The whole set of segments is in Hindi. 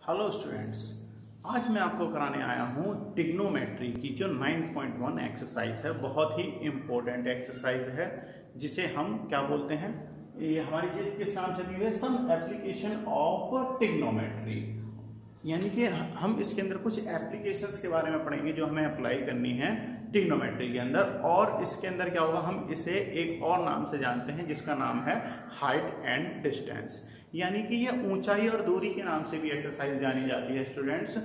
हेलो स्टूडेंट्स, आज मैं आपको कराने आया हूँ ट्रिग्नोमेट्री की जो 9.1 एक्सरसाइज है। बहुत ही इम्पोर्टेंट एक्सरसाइज है जिसे हम क्या बोलते हैं, ये हमारी चीज किस नाम से दी हुई है, सम एप्लीकेशन ऑफ ट्रिग्नोमेट्री। यानी कि हम इसके अंदर कुछ एप्लीकेशंस के बारे में पढ़ेंगे जो हमें अप्लाई करनी है ट्रिग्नोमेट्री के अंदर। और इसके अंदर क्या होगा, हम इसे एक और नाम से जानते हैं जिसका नाम है हाइट एंड डिस्टेंस। यानी कि ये ऊंचाई और दूरी के नाम से भी एक्सरसाइज जानी जाती है स्टूडेंट्स।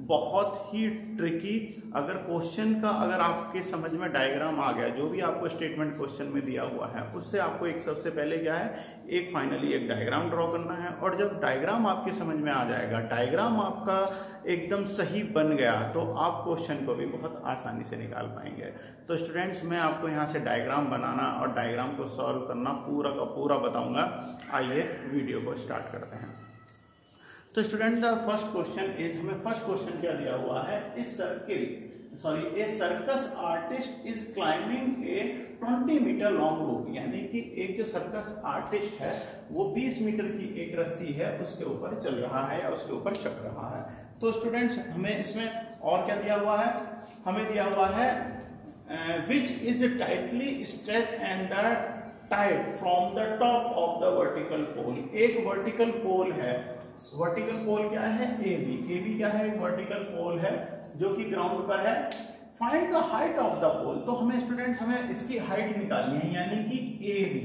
बहुत ही ट्रिकी, अगर क्वेश्चन का अगर आपके समझ में डायग्राम आ गया, जो भी आपको स्टेटमेंट क्वेश्चन में दिया हुआ है उससे आपको एक सबसे पहले क्या है, एक फाइनली एक डायग्राम ड्रॉ करना है। और जब डायग्राम आपके समझ में आ जाएगा, डायग्राम आपका एकदम सही बन गया, तो आप क्वेश्चन को भी बहुत आसानी से निकाल पाएंगे। तो स्टूडेंट्स, मैं आपको यहाँ से डायग्राम बनाना और डायग्राम को सॉल्व करना पूरा का पूरा बताऊंगा। आइए वीडियो को स्टार्ट करते हैं। तो student, the first question is, हमें फर्स्ट क्वेश्चन क्या दिया हुआ है, a circus artist is climbing a 20 metre long rope. यानी कि एक जो सर्कस आर्टिस्ट है वो 20 मीटर की एक रस्सी है, उसके ऊपर चल रहा है या उसके ऊपर चल रहा है। तो स्टूडेंट्स, हमें इसमें और क्या दिया हुआ है, हमें दिया हुआ है which is tightly stretched and tied from the top of the vertical pole। एक वर्टिकल पोल है, वर्टिकल पोल क्या है, AB क्या है, एक वर्टिकल पोल है जो कि ग्राउंड पर है। Find the height of the pole. तो हमें स्टूडेंट, हमें इसकी हाइट निकालनी है, यानी कि AB।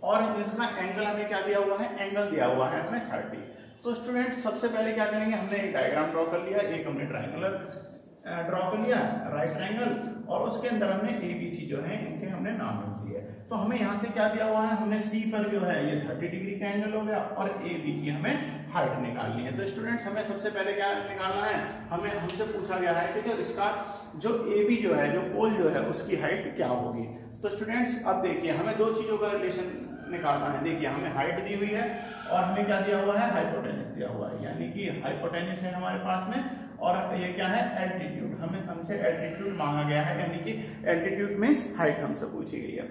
और इसका एंगल हमें क्या दिया हुआ है, एंगल दिया हुआ है हमें 30। तो स्टूडेंट, सबसे पहले क्या करेंगे, हमने एक डायग्राम ड्रॉ कर लिया, एक हमने ट्रायंगुलर ड्रॉ कर लिया, राइट ट्रायंगल, और उसके अंदर हमने ABC जो है इनके हमने नाम लिख दिए। तो हमें यहाँ से क्या दिया हुआ है, हमने C पर जो है ये 30 डिग्री का एंगल हो गया और AB की हमें हाइट निकालनी है। तो स्टूडेंट्स, हमें सबसे पहले क्या निकालना है, हमें हमसे पूछा गया है कि जो इसका जो AB जो है, जो पोल जो है, उसकी हाइट क्या होगी। तो स्टूडेंट्स, अब देखिए, हमें दो चीजों का रिलेशन निकालना है। देखिए, हमें हाइट दी हुई है और हमें क्या दिया हुआ है, हाइपोटेन्यूज दिया हुआ है। यानी कि हाइपोटेन्यूज है हमारे पास में, और ये क्या है, एल्टीट्यूड। हमें हमसे एल्टीट्यूड मांगा गया है, यानी कि एल्टीट्यूड मींस हाइट हमसे पूछी गई है।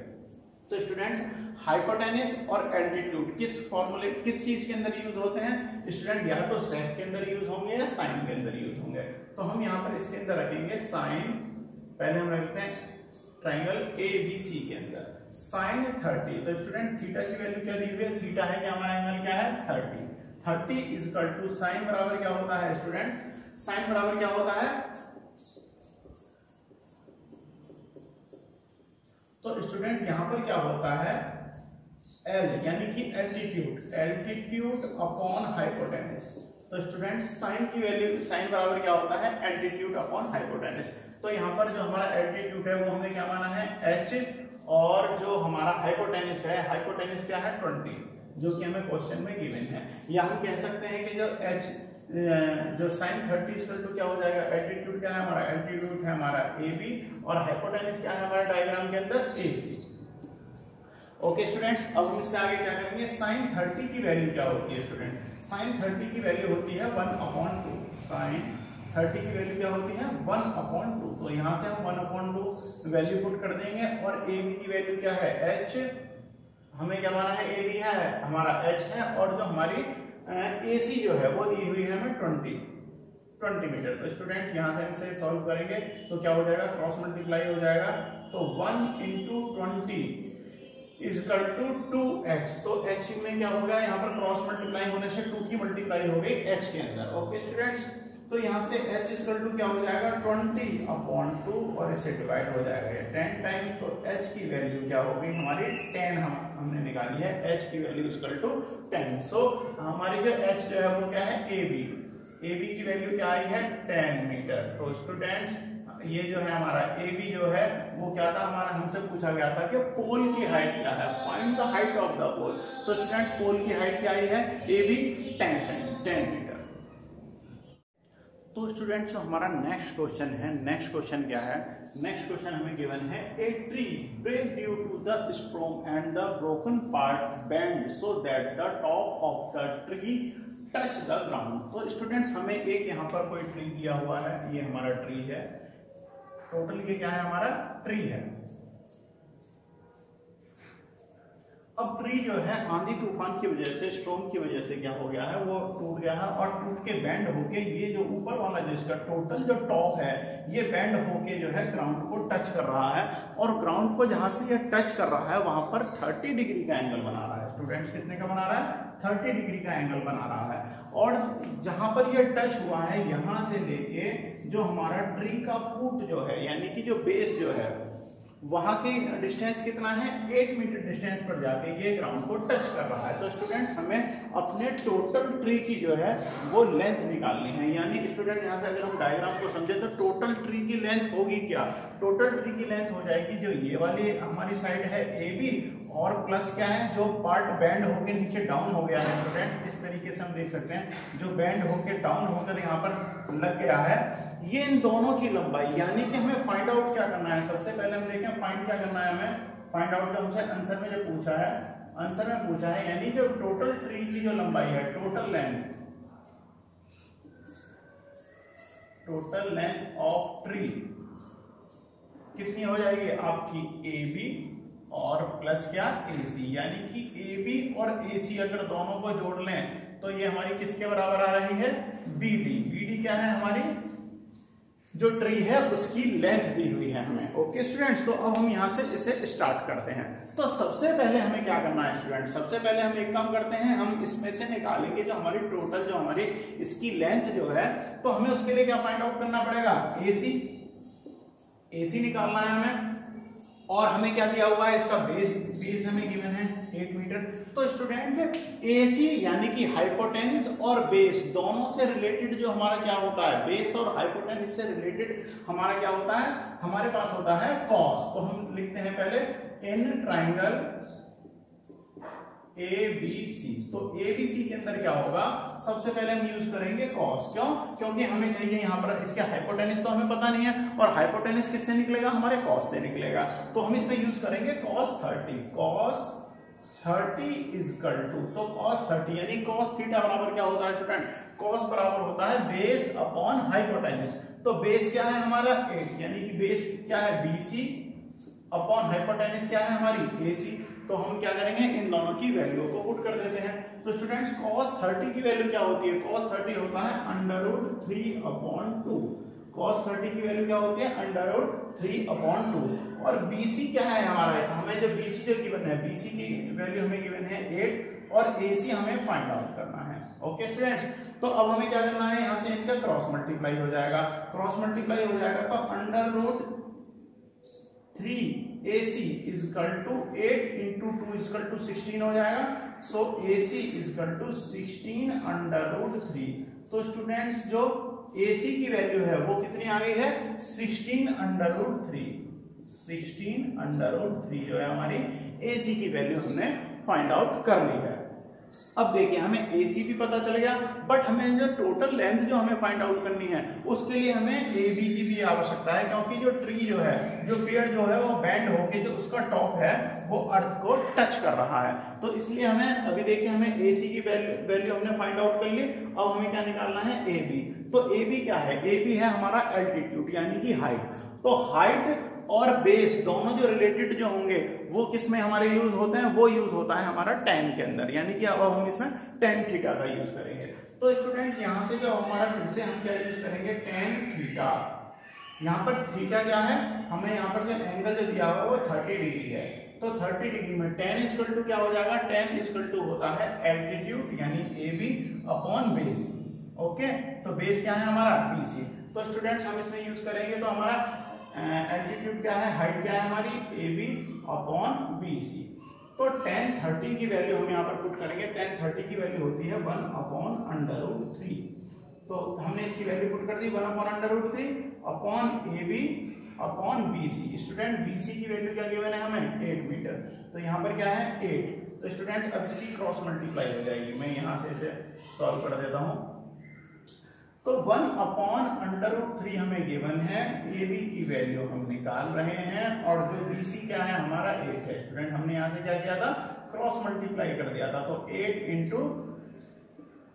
तो स्टूडेंट्स, हाइपोटेन्यूज और एल्टीट्यूड किस फॉर्मूले, किस चीज के अंदर यूज होते हैं स्टूडेंट, या तो सेक के अंदर यूज होंगे या साइन के अंदर यूज होंगे। तो हम यहाँ पर इसके अंदर रखेंगे साइन, पहले हम रखते हैं ट्राइंगल ABC के अंदर साइन 30। तो स्टूडेंट, थीटा की वैल्यू क्या दी हुई है, थीटा है कि हमारा एंगल क्या है, 30 इज इक्वल टू साइन बराबर क्या होता है स्टूडेंट्स, साइन बराबर क्या होता है, तो स्टूडेंट यहां पर क्या होता है, L यानी कि एल्टीट्यूड अपॉन हाइपोटेन्यूज। तो स्टूडेंट, साइन की वैल्यू, साइन बराबर क्या होता है, एल्टीट्यूड अपॉन हाइपोटेन्यूज। तो यहाँ पर जो हमारा एल्टीट्यूड है वो हमने क्या माना है, H, और जो हमारा हाइपोटेन्यूज है, हाइपोटेन्यूज क्या है 20, जो कि हमें क्वेश्चन में गिवन है। या हम कह सकते हैं कि जो H जो साइन 30 इक्वल टू क्या हो जाएगा, एल्टीट्यूड क्या है हमारा, एल्टीट्यूड है हमारा AB, और हाइपोटेन्यूज क्या है हमारे डायग्राम के अंदर, AC। ओके स्टूडेंट्स, अब हम इससे आगे क्या करेंगे, साइन 30 की वैल्यू क्या होती है स्टूडेंट, साइन 30 की वैल्यू होती है 1/2। साइन 30 की वैल्यू क्या होती है, 1/2। तो यहाँ से हम 1/2 वैल्यू पुट कर देंगे, और AB की वैल्यू क्या है, H, हमें क्या माना है, AB है हमारा, H है, और जो हमारी AC जो है वो दी हुई है हमें 20 मीटर। तो स्टूडेंट, यहाँ से हम इसे सॉल्व करेंगे तो क्या हो जाएगा, क्रॉस मल्टीप्लाई हो जाएगा। तो 1 × 20 इज इक्वल टू 2H। तो H में क्या होगा, यहाँ पर क्रॉस मल्टीप्लाई होने से 2 की मल्टीप्लाई हो गई H के अंदर। ओके स्टूडेंट्स, तो यहाँ से H इज इक्वल टू क्या हो जाएगा, 20/2, और इससे डिवाइड हो जाएगा 10 टाइम। तो H की वैल्यू क्या हो गई हमारी, 10 हमने निकाली है, H की वैल्यू इज इक्वल टू 10। सो हमारी जो H जो है वो क्या है, AB की वैल्यू क्या आई है, 10 मीटर। तो स्टूडेंट्स, ये जो है हमारा AB जो है वो क्या था हमारा, हमसे पूछा गया था कि पोल की हाइट क्या है, find the height of the pole. तो स्टूडेंट, पोल की हाइट क्या आई है, AB 10 मीटर। तो स्टूडेंट्स, जो हमारा नेक्स्ट क्वेश्चन है, नेक्स्ट क्वेश्चन क्या है, नेक्स्ट क्वेश्चन हमें गिवन है, a tree break due to the storm and the broken part bend so that the top of the tree touch the ground. तो स्टूडेंट्स, हमें एक यहाँ पर कोई ट्री दिया हुआ है, ये हमारा ट्री है, टोटल ये क्या है हमारा, ट्री है। अब ट्री जो है आंधी तूफान की वजह से, स्टॉर्म की वजह से क्या हो गया है, वो टूट गया है और टूट के बैंड होके ये जो ऊपर वाला जो इसका टोटल जो टॉप है ये बैंड होके जो है ग्राउंड को टच कर रहा है और ग्राउंड को जहां से ये टच कर रहा है वहां पर 30 डिग्री का एंगल बना रहा है। स्टूडेंट्स कितने का बना रहा है? 30 डिग्री का एंगल बना रहा है। और जहां पर ये टच हुआ है यहां से लेके जो हमारा ट्री का फूट जो है यानी कि जो बेस जो है वहां की डिस्टेंस कितना है? 8 मीटर डिस्टेंस पर जाके ये ग्राउंड को टच कर रहा है। तो स्टूडेंट्स हमें अपने टोटल ट्री की जो है वो लेंथ निकालनी है। यानी स्टूडेंट यहाँ से अगर हम डायग्राम को समझे तो टोटल ट्री की लेंथ होगी क्या? टोटल ट्री की लेंथ हो जाएगी जो ये वाली हमारी साइड है AB और प्लस क्या है जो पार्ट बैंड होके नीचे डाउन हो गया है। स्टूडेंट इस तरीके से हम देख सकते हैं जो बैंड होके डाउन होकर यहाँ पर लग गया है, ये इन दोनों की लंबाई, यानी कि हमें फाइंड आउट क्या करना है। सबसे पहले हम देखें फाइंड क्या करना है हमें। फाइंड आउट जो हमसे आंसर में जो पूछा है, आंसर में पूछा है यानी जो टोटल ट्री की जो लंबाई है, टोटल लेंथ ऑफ ट्री कितनी हो जाएगी आपकी? AB और प्लस क्या? AC, यानी कि AB और AC अगर दोनों को जोड़ लें तो ये हमारी किसके बराबर आ रही है? BD क्या है? हमारी जो ट्री है उसकी लेंथ दी हुई है हमें। ओके स्टूडेंट्स, तो अब हम यहाँ से इसे स्टार्ट करते हैं। तो सबसे पहले हमें क्या करना है स्टूडेंट्स? सबसे पहले हम एक काम करते हैं, हम इसमें से निकालेंगे जो हमारी टोटल जो हमारी इसकी लेंथ जो है, तो हमें उसके लिए क्या फाइंड आउट करना पड़ेगा? AC निकालना है हमें। और हमें क्या दिया हुआ है? इसका बेस हमें गिवन है 8 मीटर। तो स्टूडेंट AC यानी कि हाइपोटेन्यूज और बेस दोनों से रिलेटेड जो हमारा क्या होता है? बेस और हाइपोटेन्यूज से रिलेटेड हमारा क्या होता है? हमारे पास होता है कॉस। तो हम लिखते हैं पहले इन ट्राइंगल ABC। तो ABC के अंदर क्या होगा? सबसे पहले हम यूज करेंगे कॉस। क्यों? क्योंकि हमें चाहिए यहाँ पर इसके हाइपोटेन्यूज तो हमें पता नहीं है और हाइपोटेन्यूज किससे निकलेगा? हमारे कॉस से निकलेगा। तो हम इसमें यूज करेंगे cos 30। cos 30 इजकल टू, तो cos 30 यानी cos थीटा बराबर क्या होता है स्टूडेंट? cos बराबर होता है बेस अपॉन हाइपोटेन्यूज। तो बेस क्या है हमारा? 8, यानी कि बेस क्या है? BC अपॉन हाइपोटेन्यूज क्या है हमारी? AC। तो हम क्या करेंगे? इन दोनों की वैल्यू को पुट कर देते हैं। तो स्टूडेंट्स cos 30 की वैल्यू क्या होती है? cos 30 होता है √3/2। cos 30 की वैल्यू क्या होती है? √3/2। और BC क्या है हमारा? हमें जो BC जो गिवन है, BC की वैल्यू हमें गिवन है 8 और AC हमें फाइंड आउट करना है। ओके स्टूडेंट्स, तो अब हमें क्या करना है? यहाँ से इनका क्रॉस मल्टीप्लाई हो जाएगा। क्रॉस मल्टीप्लाई हो जाएगा तो √3AC equal to 8 into 2 equal to 16 हो जाएगा। So AC equal to 16√3। तो स्टूडेंट्स जो AC की वैल्यू है वो कितनी आ गई है? 16√3। 16√3 जो है हमारी AC की वैल्यू हमने फाइंड आउट कर ली है। अब देखिए हमें AC भी पता चल गया, बट हमें जो टोटल लेंथ जो हमें फाइंड आउट करनी है उसके लिए हमें AB की भी आवश्यकता है, क्योंकि जो ट्री जो है, जो पेड़ जो है वो बैंड होके जो उसका टॉप है वो अर्थ को टच कर रहा है। तो इसलिए हमें अभी देखिए हमें AC की वैल्यू हमने फाइंड आउट कर ली। अब हमें क्या निकालना है? AB। तो AB क्या है? AB है हमारा एल्टीट्यूड यानी कि हाइट। तो हाइट और बेस दोनों जो रिलेटेड जो होंगे वो किस में हमारे यूज होते हैं? वो यूज होता है हमारा tan के अंदर, यानी कि अब हम इसमें tan थीटा का यूज करेंगे। तो स्टूडेंट यहाँ से जो हमारा फिर से हम क्या यूज करेंगे? tan theta. यहाँ पर थीटा क्या है? हमें यहाँ पर जो एंगल जो दिया हुआ है वो 30 डिग्री है। तो 30 डिग्री में tan इक्वल टू क्या हो जाएगा? tan इक्वल टू होता है एल्टीट्यूड यानी AB अपॉन बेस। ओके, तो बेस क्या है हमारा? BC। तो स्टूडेंट्स हम इसमें यूज करेंगे तो हमारा एल्टीट्यूड क्या है? हाइट क्या है हमारी? AB upon BC। तो tan 30 की वैल्यू हम यहाँ पर पुट करेंगे। tan 30 की वैल्यू होती है 1/√3। तो हमने इसकी वैल्यू पुट कर दी 1/√3 upon AB upon BC। Student BC की वैल्यू क्या गिवन है हमें? 8 मीटर। तो यहाँ पर क्या है? 8। तो स्टूडेंट अब इसकी क्रॉस मल्टीप्लाई हो जाएगी। मैं यहाँ से इसे सॉल्व कर देता हूँ। तो 1/√3 हमें गिवन है, AB की वैल्यू हम निकाल रहे हैं और जो BC क्या है हमारा? 8 है। स्टूडेंट हमने यहाँ से क्या किया था? क्रॉस मल्टीप्लाई कर दिया था। तो 8 इंटू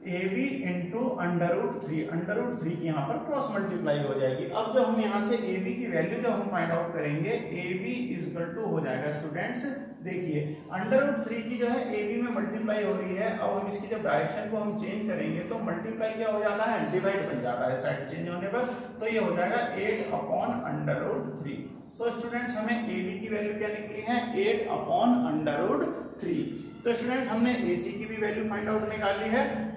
AB इंटू √3 की यहाँ पर क्रॉस मल्टीप्लाई हो जाएगी। अब जो हम यहाँ से AB की वैल्यू जो हम फाइंड आउट करेंगे, AB इजकल टू हो जाएगा स्टूडेंट्स, देखिए √3 की जो है AB में मल्टीप्लाई हो रही है। अब हम इसकी जब डायरेक्शन को हम चेंज करेंगे तो मल्टीप्लाई क्या हो जाता है, डिवाइड बन जाता है साइड चेंज होने पर। तो ये हो जाएगा 8/√3। तो स्टूडेंट्स हमें AB की वैल्यू क्या निकली है, 8/√3। तो स्टूडेंट्स हमने AC की भी वैल्यू फाइंड आउट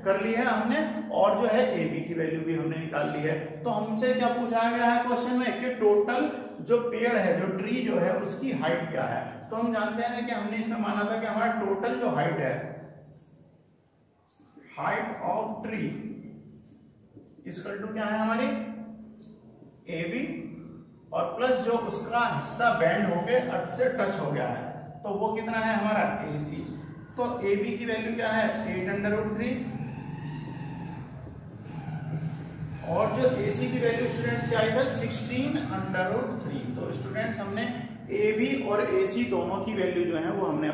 कर ली है हमने, और जो है AB की वैल्यू भी हमने निकाल ली है। तो हमसे क्या पूछा गया है क्वेश्चन में कि टोटल जो पेड़ है, जो ट्री जो है, उसकी हाइट क्या है। तो हम जानते हैं कि हमने इसमें माना था कि हमारा टोटल जो हाइट है, height of tree equal to क्या है हमारी AB, और प्लस जो उसका हिस्सा बेंड होके अर्थ से टच हो गया है, तो वो कितना है हमारा AC। तो AB की वैल्यू क्या है 8/√3, और जो AC की वैल्यू स्टूडेंट्स क्या आई था 16/√3। तो स्टूडेंट्स हमने AB और AC दोनों की वैल्यू जो है वो हमने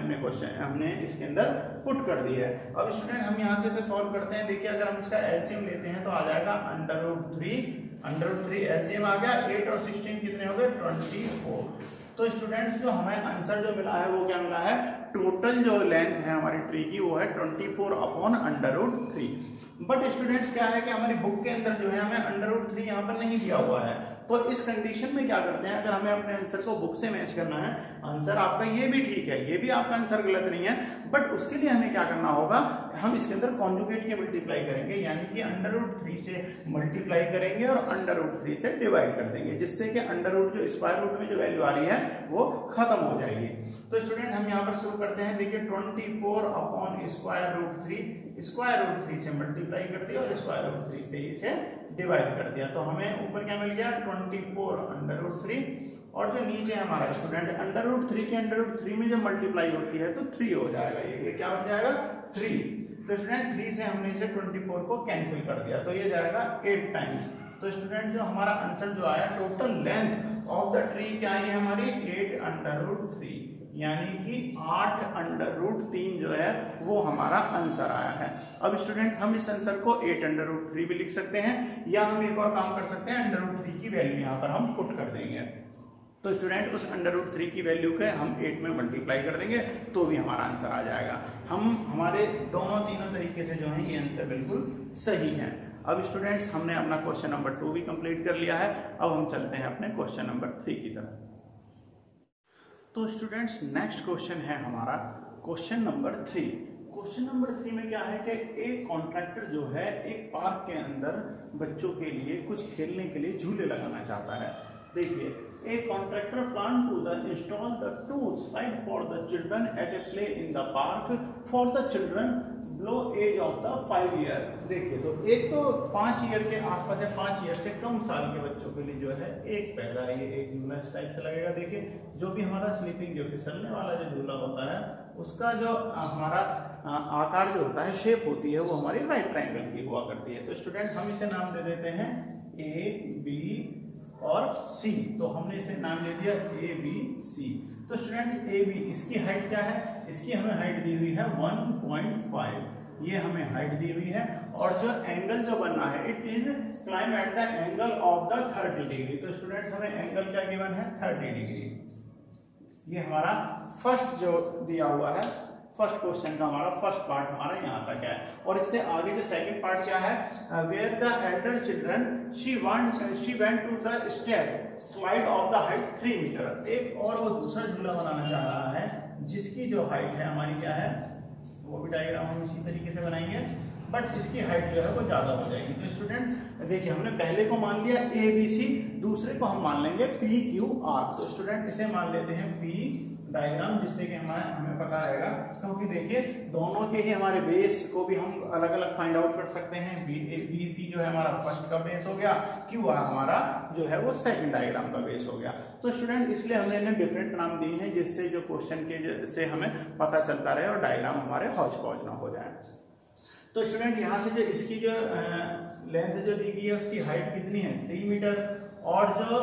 इसके अंदर पुट कर दी है। अब स्टूडेंट हम यहाँ से सॉल्व करते हैं। देखिए अगर हम इसका एलसीएम लेते हैं तो आ जाएगा √3 एलसीएम आ गया, 8 और 16 कितने हो गए 24। तो स्टूडेंट्स जो हमें आंसर जो मिला है वो क्या मिला है, टोटल जो लेंथ है हमारी ट्री की वो है 24/√3। बट स्टूडेंट्स क्या है कि हमारी बुक के अंदर जो है हमें √3 यहाँ पर नहीं दिया हुआ है। तो इस कंडीशन में क्या करते हैं, अगर हमें अपने आंसर को बुक से मैच करना है, आंसर आपका ये भी ठीक है, ये भी आपका आंसर गलत नहीं है, बट उसके लिए हमें क्या करना होगा, हम इसके अंदर कॉन्जुगेट के मल्टीप्लाई करेंगे, यानी कि √3 से मल्टीप्लाई करेंगे और √3 से डिवाइड कर देंगे, जिससे कि अंडर जो स्क्वायर रूट में जो वैल्यू आ रही है वो खत्म हो जाएगी। तो स्टूडेंट हम यहाँ पर शुरू करते हैं। देखिए 24/√3 स्क्वायर रूट 3 से मल्टीप्लाई कर दिया और स्क्वायर रूट 3 से इसे डिवाइड कर दिया, तो हमें ऊपर क्या मिल गया 24/√3, और जो नीचे हमारा स्टूडेंट √3 के √3 में जब मल्टीप्लाई होती है तो 3 हो जाएगा, ये क्या बन जाएगा 3। तो स्टूडेंट 3 से हमने इसे 24 को कैंसिल कर दिया, तो ये जाएगा 8 टाइम्स। तो स्टूडेंट जो हमारा आंसर जो आया, total length of the tree क्या है हमारी 8/√3, यानी कि 8/√3 जो है वो हमारा आंसर आया है। अब स्टूडेंट हम इस आंसर को 8/√3 भी लिख सकते हैं, या हम एक और काम कर सकते हैं, √3 की वैल्यू यहाँ पर हम पुट कर देंगे। तो स्टूडेंट उस √3 की वैल्यू के हम 8 में मल्टीप्लाई कर देंगे तो भी हमारा आंसर आ जाएगा। हमारे तीनों तरीके से जो है ये आंसर बिल्कुल सही है। अब स्टूडेंट्स हमने अपना क्वेश्चन नंबर 2 भी कंप्लीट कर लिया है। अब हम चलते हैं अपने क्वेश्चन नंबर 3 की तरफ। तो स्टूडेंट्स नेक्स्ट क्वेश्चन है हमारा क्वेश्चन नंबर 3। क्वेश्चन नंबर 3 में क्या है कि एक कॉन्ट्रैक्टर जो है एक पार्क के अंदर बच्चों के लिए कुछ खेलने के लिए झूले लगाना चाहता है। देखिए, a contractor plan to install the 2 slide for the children at a play in the park for the children below age of the 5 year। देखिए, तो एक तो 5 ईयर के आसपास है, 5 ईयर से कम साल के बच्चों के लिए जो है एक पहला ये एक झूला इस टाइप से लगेगा। देखिए, जो भी हमारा स्लीपिंग जो फिसलने वाला जो झूला होता है उसका जो हमारा आकार जो होता है, शेप होती है, वो हमारी राइट ट्रायंगल की हुआ करती है। तो स्टूडेंट हम इसे नाम दे देते हैं A, B और C। तो हमने इसे नाम दे दिया ABC। तो स्टूडेंट AB, इसकी हाइट क्या है, इसकी हमें हाइट दी हुई है 1.5, ये हमें हाइट दी हुई है। और जो एंगल जो बनना है, it is climb at the angle of the 30 degree. तो स्टूडेंट हमें एंगल क्या गिवन है 30 डिग्री। ये हमारा फर्स्ट जो दिया हुआ है, फर्स्ट क्वेश्चन का हमारा फर्स्ट पार्ट हमारा यहाँ तक है। और इससे आगे जो सेकंड पार्ट क्या है, where the elder children she went to the step slide of the height 3 metre. एक और वो दूसरा झूला बनाना चाह रहा है जिसकी जो हाइट है हमारी क्या है, वो भी डायग्राम हम इसी तरीके से बनाएंगे, बट इसकी हाइट जो है वो ज्यादा हो जाएगी। तो स्टूडेंट देखिए, हमने पहले को मान लिया ABC, दूसरे को हम मान लेंगे PQR। तो स्टूडेंट इसे मान लेते हैं P डायग्राम, जिससे कि हमें पता रहेगा, क्योंकि देखिए दोनों के ही हमारे बेस को भी हम अलग अलग फाइंड आउट कर सकते हैं। BC जो है हमारा फर्स्ट का बेस हो गया, QR हमारा जो है वो सेकंड डायग्राम का बेस हो गया। तो स्टूडेंट इसलिए हमने इन्हें डिफरेंट नाम दिए हैं, जिससे जो क्वेश्चन के से हमें पता चलता रहे और डायग्राम हमारे हौच पौच ना हो जाए। तो स्टूडेंट यहाँ से जो इसकी जो लेंथ जो दी गई है उसकी हाइट कितनी है 3 मीटर, और जो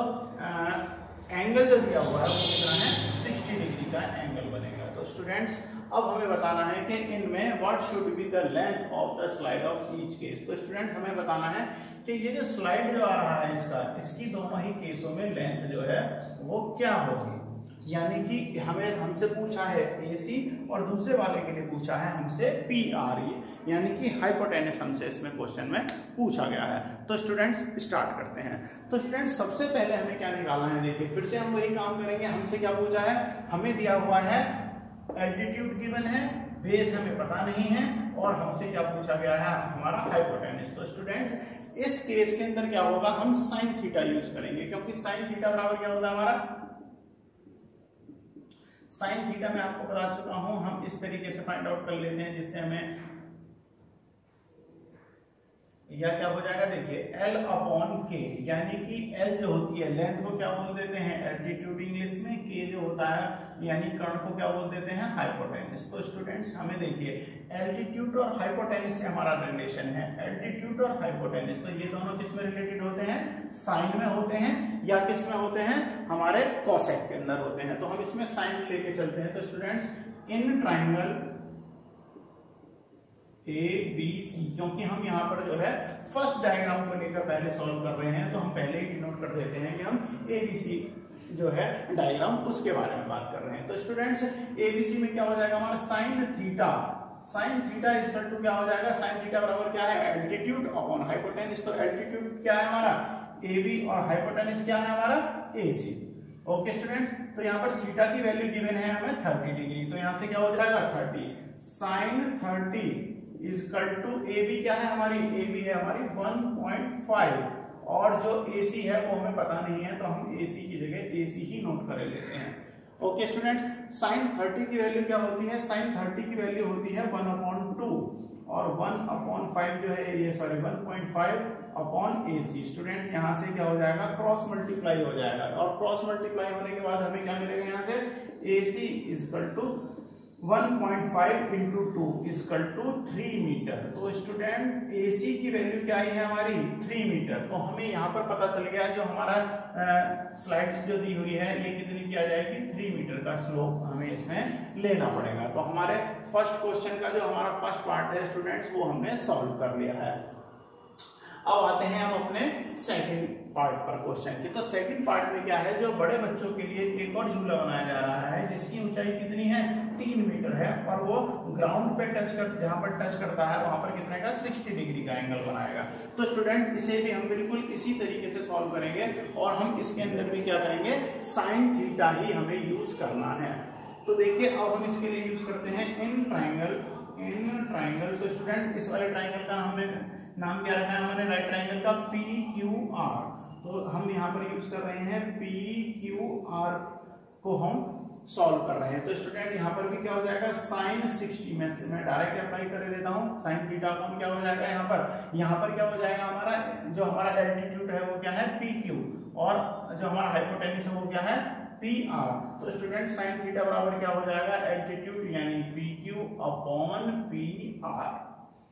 एंगल जो दिया हुआ है वो कितना है 60 डिग्री का एंगल बनेगा। तो स्टूडेंट्स अब हमें बताना है कि इनमें what should be the length of the slide of each case. तो स्टूडेंट हमें बताना है कि ये जो स्लाइड जो आ रहा है इसकी दोनों ही केसों में लेंथ जो है वो क्या होगी। यानी कि हमें हमसे पूछा है AC और दूसरे वाले के लिए पूछा है हमसे PRE, यानी कि हाइपोटेनस हमसे इसमें क्वेश्चन में पूछा गया है। तो स्टूडेंट्स स्टार्ट करते हैं। तो स्टूडेंट्स सबसे पहले हमें क्या निकालना है, देखिए फिर से हम वही काम करेंगे। हमसे क्या पूछा है, हमें दिया हुआ है एल्टीट्यूड गिवन है, बेस हमें पता नहीं है, और हमसे क्या पूछा गया है, हमारा हाइपोटेनस। तो स्टूडेंट्स इस केस के अंदर क्या होगा, हम साइन थीटा यूज करेंगे, क्योंकि साइन थीटा बराबर क्या होता है हमारा, साइन थीटा मैं आपको बता चुका हूं। हम इस तरीके से फाइंड आउट कर लेते हैं जिससे हमें या क्या हो जाएगा, देखिए L अपॉन K, यानी कि L जो होती है लेंथ को क्या बोल देते हैं एल्टीट्यूड इंग्लिश में, K जो होता है यानी कर्ण को क्या बोल देते हैं हाइपोटेनस। तो स्टूडेंट्स हमें देखिए एल्टीट्यूड और हाइपोटेनस से हमारा रिलेशन है, एल्टीट्यूड और हाइपोटेनस। तो ये दोनों किस में रिलेटेड होते हैं, साइन में होते हैं, या किस में होते हैं, हमारे कोसेक के अंदर होते हैं। तो हम इसमें साइन लेके चलते हैं। तो स्टूडेंट्स इन ट्राइंगल ABC, क्योंकि हम यहाँ पर जो है फर्स्ट डायग्राम को लेकर पहले सॉल्व कर रहे हैं, तो हम पहले ही डिनोट कर देते हैं कि हम ABC जो है डायग्राम उसके बारे में बात कर रहे हैं। तो स्टूडेंट्स ABC में क्या हो जाएगा हमारा sine theta, sine theta equal to क्या हो जाएगा, साइन थीटा बराबर क्या है एल्टीट्यूड अपॉन हाइपोटेनस। तो एल्टीट्यूड क्या है हमारा AB और हाइपोटेनस क्या है हमारा AC। ओके स्टूडेंट्स, तो यहाँ पर थीटा की वैल्यू गिवन है हमें 30 डिग्री, तो यहाँ से क्या हो जाएगा 30 साइन 30 इक्वल टू AB क्या है हमारी, AB है हमारी 1.5, और जो AC है वो हमें पता नहीं है, तो हम AC की जगह AC ही नोट कर लेते हैं। ओके स्टूडेंट्स, साइन 30 की वैल्यू क्या होती है, साइन 30 की वैल्यू होती है 1/2, और 1/5 जो है ये 1.5 अपॉन AC। स्टूडेंट यहाँ से क्या हो जाएगा, क्रॉस मल्टीप्लाई हो जाएगा, और क्रॉस मल्टीप्लाई होने के बाद हमें क्या मिलेगा, यहाँ से AC equal to 1.5 into 2 equal to 3 metre. तो स्टूडेंट AC की वैल्यू क्या आई है हमारी 3 मीटर। तो हमें यहाँ पर पता चल गया जो हमारा स्लाइड्स जो दी हुई है ये कितनी की आ जाएगी, 3 मीटर का स्लोप हमें इसमें लेना पड़ेगा। तो हमारे फर्स्ट क्वेश्चन का जो हमारा फर्स्ट पार्ट है स्टूडेंट्स वो हमने सॉल्व कर लिया है। अब आते हैं हम अपने सेकंड पार्ट पर क्वेश्चन के। तो सेकंड पार्ट में क्या है, जो बड़े बच्चों के लिए एक और झूला बनाया जा रहा है जिसकी ऊंचाई कितनी है 3 मीटर है, और वो ग्राउंड पे टच कर, जहां पर टच करता है वहां पर कितने का 60 डिग्री का एंगल बनाएगा। तो स्टूडेंट इसे भी हम बिल्कुल इसी तरीके से सॉल्व करेंगे, और हम इसके अंदर भी क्या करेंगे, साइन थीटा ही हमें यूज करना है। तो देखिए अब हम इसके लिए यूज करते हैं इन ट्राइंगल, इन ट्राइंगल। तो स्टूडेंट इस वाले ट्राइंगल का हमने नाम क्या रखा है, हमने राइट ट्राइंगल का PQR। तो हम यहाँ पर यूज कर रहे हैं PQR को हम सॉल्व कर रहे हैं। तो स्टूडेंट यहाँ पर भी क्या हो जाएगा साइन 60 में से मैं डायरेक्ट अप्लाई कर देता हूँ, साइन थीटा अपॉन क्या हो जाएगा यहाँ पर क्या हो जाएगा हमारा, जो हमारा एल्टीट्यूड है वो क्या है PQ, और जो हमारा हाइपोटेनस है वो क्या है PR। तो स्टूडेंट साइन थीटा बराबर क्या हो जाएगा एल्टीट्यूड यानी PQ upon PR।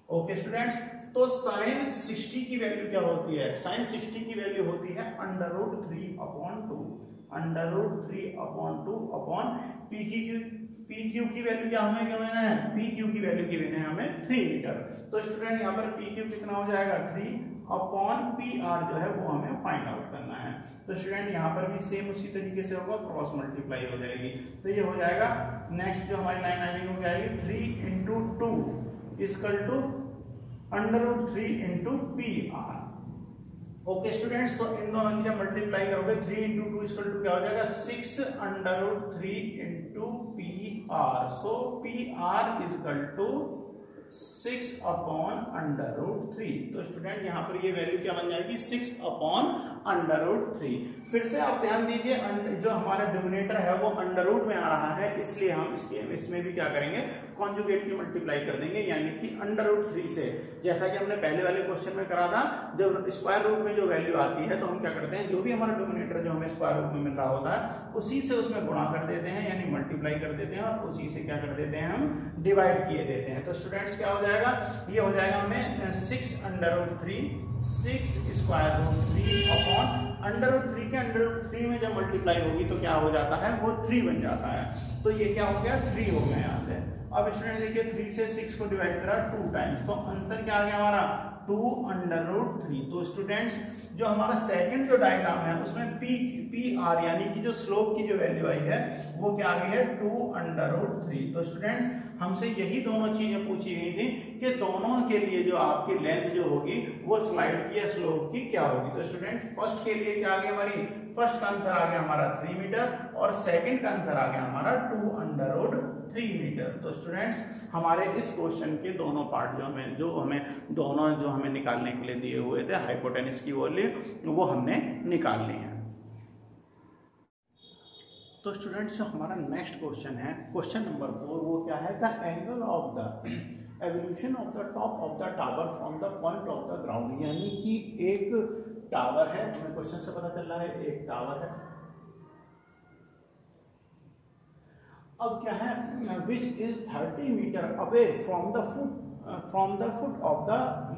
Okay students, तो साइन 60 की वैल्यू क्या होती है, साइन 60 की वैल्यू होती है √3/2, √3/2 अपॉन PQ की वैल्यू क्या हमें गिवन है, PQ की वैल्यू गिवन है हमें 3 मीटर। तो स्टूडेंट यहाँ पर PQ कितना हो जाएगा 3 अपॉन PR जो है वो हमें फाइंड आउट करना है। तो स्टूडेंट यहाँ पर भी सेम उसी तरीके से होगा, क्रॉस मल्टीप्लाई हो जाएगी। तो ये हो जाएगा, नेक्स्ट जो हमारी लाइन आ जाएगी वो क्या आएगी 3 into 2 equal to √3 into PR। Okay students, तो इन दोनों की जब मल्टीप्लाई करोगे 3 इंटू 2 इक्वल टू क्या हो जाएगा 6√3 into PR। So PR equal to 6 upon √3। तो स्टूडेंट यहाँ पर ये वैल्यू क्या बन जाएगी 6 अपॉन √3। फिर से आप ध्यान दीजिए, जो हमारा डिनोमिनेटर है वो अंडर रूट में आ रहा है, इसलिए हम इसमें भी क्या करेंगे कॉन्जुगेट की मल्टीप्लाई कर देंगे, यानी कि √3 से, जैसा कि हमने पहले वाले क्वेश्चन में करा था। जब स्क्वायर रूट में जो वैल्यू आती है तो हम क्या करते हैं, जो भी हमारा डिनोमिनेटर जो हमें स्क्वायर रूट में मिल रहा होता है उसी से उसमें गुणा कर देते हैं, यानी मल्टीप्लाई कर देते हैं, और उसी से क्या कर देते हैं हम डिवाइड किए देते हैं। तो स्टूडेंट्स क्या हो जाएगा, ये हो जाएगा हमें 6√3 6√3 अपॉन √3 के √3 में जब मल्टीप्लाई होगी तो क्या हो जाता है वो 3 बन जाता है। तो ये क्या हो गया 3 हो गया यहाँ से। अब स्टूडेंट देखिए 3 से 6 को डिवाइड करा 2 टाइम्स, तो आंसर क्या आ गया हमारा 2√3। तो स्टूडेंट्स जो हमारा सेकंड जो डायग्राम है उसमें पी आर यानी कि जो स्लोप की जो वैल्यू आई है वो क्या आ गई है 2√3। तो स्टूडेंट्स हमसे यही दोनों चीजें पूछी गई थी कि दोनों के लिए जो आपकी लेंथ जो होगी वो स्लाइड की या स्लोप की क्या होगी। तो स्टूडेंट्स फर्स्ट के लिए क्या आ गया हमारी, फर्स्ट का आंसर आ गया हमारा 3 मीटर और सेकंड का आंसर आ गया हमारा 2√3 मीटर। तो स्टूडेंट्स हमारे इस क्वेश्चन के दोनों पार्ट जो हमें निकालने के लिए दिए हुए थे हाइपोटेनस की वैल्यू वो हमने निकाल ली है। तो स्टूडेंट्स जो हमारा नेक्स्ट क्वेश्चन है, क्वेश्चन नंबर 4, वो क्या है, the angle of the evolution of the top of the tower from the point of the ground. यानी कि एक टावर है, हमें क्वेश्चन से पता चल रहा है एक टावर है, अब क्या है which is 30 metre away from the foot of the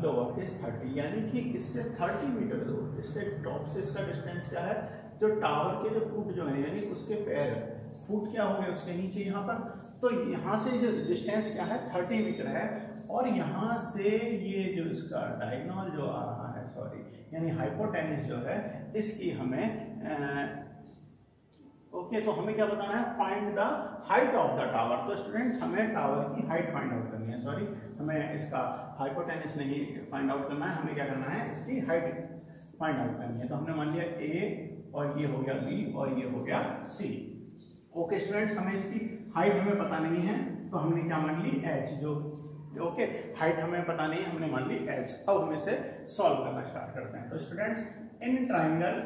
lower is 30, यानी कि इससे 30 मीटर दूर, इससे टॉप से इसका डिस्टेंस क्या है, जो टावर के जो फुट जो है यानी उसके पैर फुट क्या हो गए उसके नीचे यहाँ पर, तो यहाँ से जो डिस्टेंस क्या है 30 मीटर है और यहाँ से ये जो इसका डायगोनल जो आ रहा है यानी हाइपोटेनस जो है इसकी हमें ओके तो हमें क्या बताना है, find the height of the tower. तो स्टूडेंट्स हमें टावर की हाइट फाइंड आउट करनी है, हमें इसका हाइपोटेनस नहीं फाइंड आउट करना है, हमें क्या करना है इसकी हाइट फाइंड आउट करनी है। तो हमने मान लिया ए और ये हो गया बी और ये हो गया सी। ओके स्टूडेंट्स हमें इसकी हाइट हमें पता नहीं है तो हमने क्या मान ली एच, जो ओके हाइट हमें पता नहीं हमने मान ली एच। अब हम इसे सॉल्व करना स्टार्ट करते हैं। तो स्टूडेंट्स इन ट्राइंगल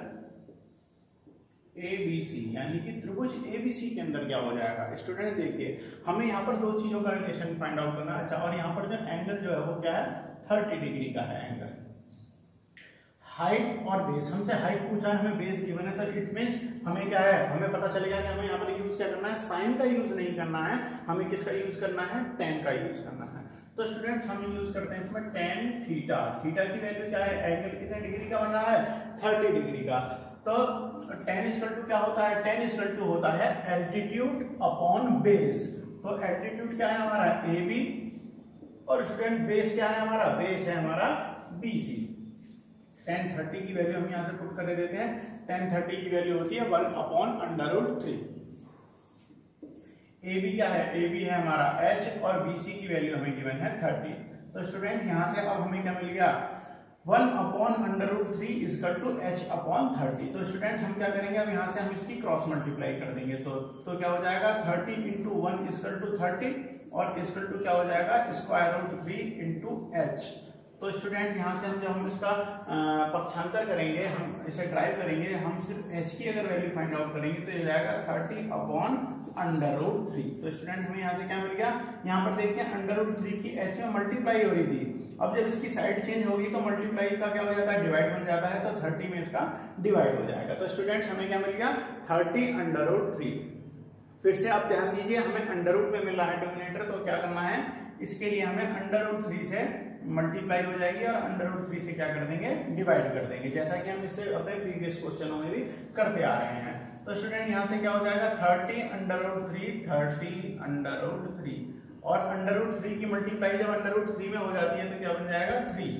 ABC यानी कि त्रिभुज ABC के अंदर क्या हो जाएगा, स्टूडेंट देखिए हमें यहाँ पर दो चीजों का रिलेशन फाइंड आउट करना है। अच्छा और यहाँ पर जो एंगल जो है वो क्या है 30 डिग्री का है एंगल। हाइट और बेस, हमसे हाइट पूछा है हमें बेस गिवन है, तो इट मींस हमें क्या है, हमें पता चलेगा कि हमें यहाँ पर यूज क्या करना है, साइन का यूज नहीं करना है, हमें किसका यूज करना है, tan का यूज करना है। तो स्टूडेंट्स हम यूज करते हैं इसमें tan थीटा, थीटा की वैल्यू क्या है, एंगल कितने डिग्री का बन रहा है 30 डिग्री का। तो tan इक्वल टू क्या होता है, tan इक्वल टू होता है एल्टीट्यूड अपॉन बेस। तो एल्टीट्यूड क्या है हमारा AB और स्टूडेंट बेस क्या है हमारा, बेस है हमारा BC। tan 30 की वैल्यू हम यहां से पुट कर देते हैं, tan 30 की वैल्यू होती है 1/√3। AB क्या है, AB है हमारा H और BC की वैल्यू हमें गिवन है 30। तो स्टूडेंट यहां से अब हमें क्या मिल गया 1/√3 इक्वल टू H/30। तो स्टूडेंट हम क्या करेंगे, अब यहाँ से हम इसकी क्रॉस मल्टीप्लाई कर देंगे तो क्या हो जाएगा 30 × 1 इक्वल टू 30 और इक्वल टू क्या हो जाएगा √3 × H। तो स्टूडेंट यहाँ से जब हम इसका पक्षांतर करेंगे, हम इसे ड्राइव करेंगे, हम सिर्फ H की अगर वैल्यू फाइंड आउट करेंगे तो ये जाएगा 30/√3। तो स्टूडेंट हमें यहाँ से क्या मिल गया, यहाँ पर देखिए √3 की H में मल्टीप्लाई हो रही थी, अब जब इसकी साइड चेंज होगी तो मल्टीप्लाई का क्या हो जाता है, डिवाइड बन जाता है, तो 30 में इसका डिवाइड हो जाएगा। तो स्टूडेंट्स हमें क्या मिल गया 30/√3। फिर से आप ध्यान दीजिए हमें अंडर में मिल रहा है डिनोमिनेटर, तो क्या करना है, इसके लिए हमें √3 से मल्टीप्लाई हो जाएगी और √3 से क्या कर देंगे, डिवाइड कर देंगे, जैसा कि हम इससे अपने प्रीवियस क्वेश्चनों में भी करते आ रहे हैं। तो स्टूडेंट यहाँ से क्या हो जाएगा 30/√3 और √3 की मल्टीप्लाई जब √3 में हो जाती है तो क्या बन जाएगा 3,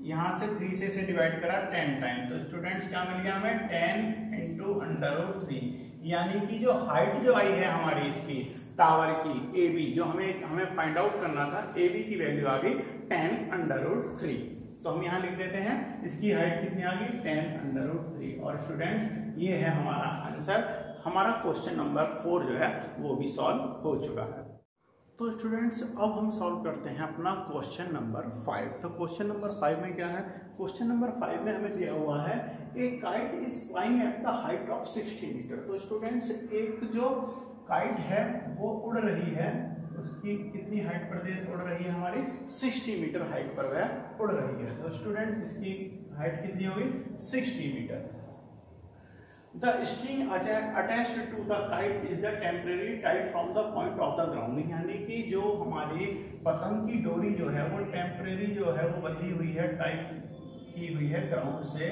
यहाँ से 3 से इसे डिवाइड करा 10 टाइम। तो स्टूडेंट्स क्या मिल गया हमें 10 × √3, यानी कि जो हाइट जो आई है हमारी इसकी टावर की AB, जो हमें फाइंड आउट करना था, AB की वैल्यू आ गई 10/√3। तो हम यहाँ लिख देते हैं इसकी हाइट कितनी आ गई 10/√3। और स्टूडेंट्स ये है हमारा आंसर, हमारा क्वेश्चन नंबर 4 जो है वो भी सॉल्व हो चुका है। तो स्टूडेंट्स अब हम सॉल्व करते हैं अपना क्वेश्चन नंबर 5। तो क्वेश्चन नंबर 5 में क्या है, क्वेश्चन नंबर 5 में हमें दिया हुआ है a kite is flying at the height of 60 metre. तो स्टूडेंट्स एक जो काइट है वो उड़ रही है, उसकी कितनी हाइट पर उड़ रही है, हमारी 60 मीटर हाइट पर वह उड़ रही है। तो स्टूडेंट इसकी हाइट कितनी होगी 60 metre. The string attached to the kite is the temporary tied from the point of the ground, यानी कि जो हमारी पतंग की डोरी जो है वो टेम्परेरी जो है वो बंधी हुई है, टाइप की हुई है ग्राउंड से,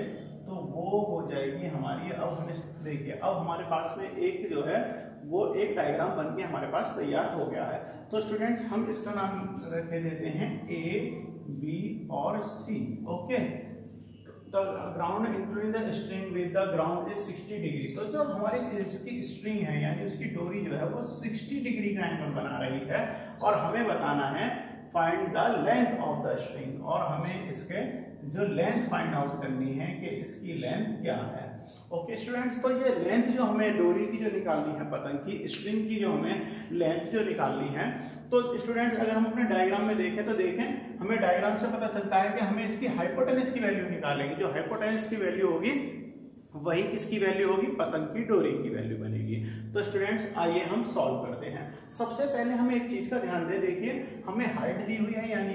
तो वो हो जाएगी हमारी। अब हम देखिए अब हमारे पास में एक जो है वो एक डायग्राम बनके हमारे पास तैयार हो गया है। तो स्टूडेंट्स हम इसका नाम रखे देते हैं A बी और सी। ओके, तो ground including the string with the ground is 60 degree. तो जो हमारी इसकी स्ट्रिंग है यानी उसकी डोरी जो है वो 60 डिग्री का एंगल बना रही है और हमें बताना है find the length of the string, और हमें इसके जो लेंथ फाइंड आउट करनी है कि इसकी लेंथ क्या है। ओके स्टूडेंट्स, तो ये लेंथ जो हमें डोरी की जो निकालनी है, पतंग की स्ट्रिंग की जो हमें लेंथ जो निकालनी है, तो स्टूडेंट्स अगर हम अपने डायग्राम में देखें तो देखें हमें डायग्राम से पता चलता है कि हमें इसकी हाइपोटेनस की वैल्यू निकालेंगे। जो हाइपोटेनस की वैल्यू होगी वही किसकी वैल्यू होगी, पतंग की डोरी की वैल्यू बनेगी। तो स्टूडेंट्स आइए हम सॉल्व करते हैं। सबसे पहले हमें एक चीज का ध्यान दे, देखिए हमें हाइट दी हुई है यानी